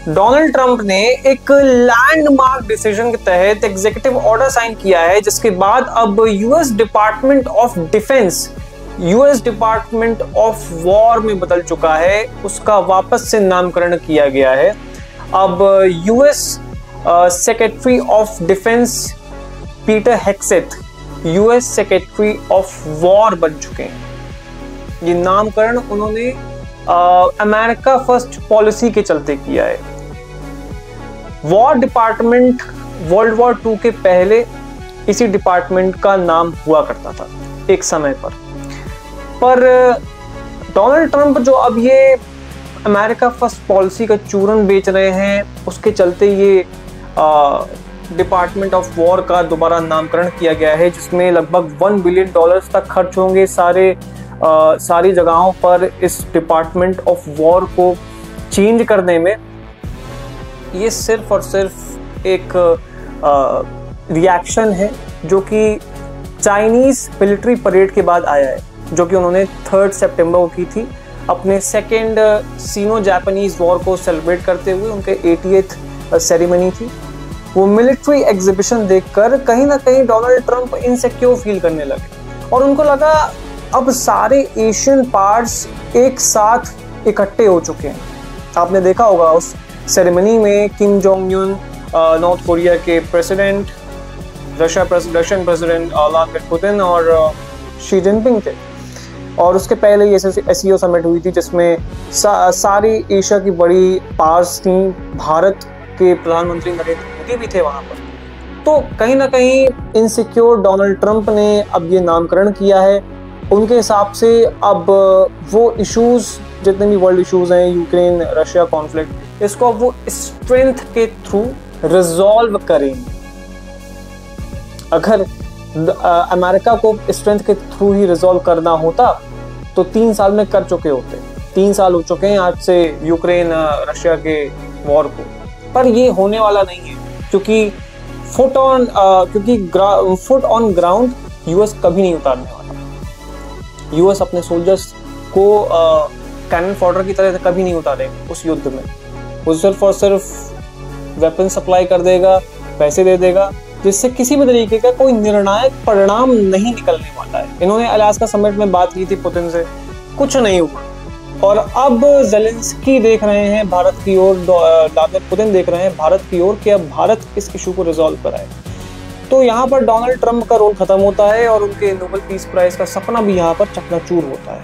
Donald Trump ने एक landmark decision के तहत एग्जीक्यूटिव ऑर्डर साइन किया है, जिसके बाद अब US department of defence US department of war में बदल चुका है। उसका वापस से नामकरण किया गया है। अब US secretary of defense Peter Hegseth US secretary of war बन चुके हैं। ये नामकरण उन्होंने अमेरिका फर्स्ट पॉलिसी के चलते किया है। वॉर डिपार्टमेंट वर्ल्ड वॉर 2 के पहले इसी डिपार्टमेंट का नाम हुआ करता था एक समय पर डोनाल्ड ट्रंप जो अब ये अमेरिका फर्स्ट पॉलिसी का चूरन बेच रहे हैं, उसके चलते ये डिपार्टमेंट ऑफ वॉर का दोबारा नामकरण किया गया है, जिसमें लगभग $1 बिलियन तक खर्च होंगे सारी जगहों पर इस डिपार्टमेंट ऑफ वॉर को चेंज करने में। ये सिर्फ और सिर्फ एक रिएक्शन है जो कि चाइनीज मिलिट्री परेड के बाद आया है, जो कि उन्होंने 3 सितंबर को की थी, अपने सेकेंड सीनो जापानीज वॉर को सेलिब्रेट करते हुए। उनके 80th सेरेमनी थी। वो मिलिट्री एग्जीबिशन देखकर कहीं ना कहीं डोनाल्ड ट्रंप इनसिक्योर फील करने लगे और उनको लगा अब सारे एशियन पार्ट्स एक साथ इकट्ठे हो चुके हैं। आपने देखा होगा उस सेरेमनी में किम जोंग यून, नॉर्थ कोरिया के president, Russian president Vladimir Putin और शी जिनपिंग थे। और उसके पहले ये एससीओ समिट हुई थी, जिसमें सारी एशिया की बड़ी पावर्स थी। भारत के प्रधानमंत्री नरेंद्र मोदी भी थे वहाँ पर। तो कहीं ना कहीं इनसिक्योर डोनाल्ड ट्रंप ने अब ये नामकरण किया है। उनके हिसाब से अब वो इश्यूज, जितने भी वर्ल्ड इश्यूज हैं, यूक्रेन रशिया कॉन्फ्लिक्ट, इसको अब वो स्ट्रेंथ के थ्रू रिजॉल्व करेंगे। अगर अमेरिका को स्ट्रेंथ के थ्रू ही रिजॉल्व करना होता तो 3 साल में कर चुके होते। 3 साल हो चुके हैं आज से यूक्रेन रशिया के वॉर को, पर ये होने वाला नहीं है, क्योंकि फुट ऑन ग्राउंड यूएस कभी नहीं उतारने वाला। यूएस अपने सोल्जर्स को कैनन फॉडर की तरह कभी नहीं उतारेगा उस युद्ध में। वो सिर्फ और सिर्फ वेपन सप्लाई कर देगा, पैसे दे देगा, जिससे किसी भी तरीके का कोई निर्णायक परिणाम नहीं निकलने वाला है। इन्होंने अलास्का समिट में बात की थी पुतिन से, कुछ नहीं हुआ। और अब ज़ेलेंस्की देख रहे हैं भारत की ओर, व्लादिमीर पुतिन देख रहे हैं भारत की ओर कि अब भारत इस इशू को रिजॉल्व कराए। तो यहाँ पर डोनाल्ड ट्रंप का रोल खत्म होता है और उनके नोबेल पीस प्राइज का सपना भी यहाँ पर चकनाचूर होता है।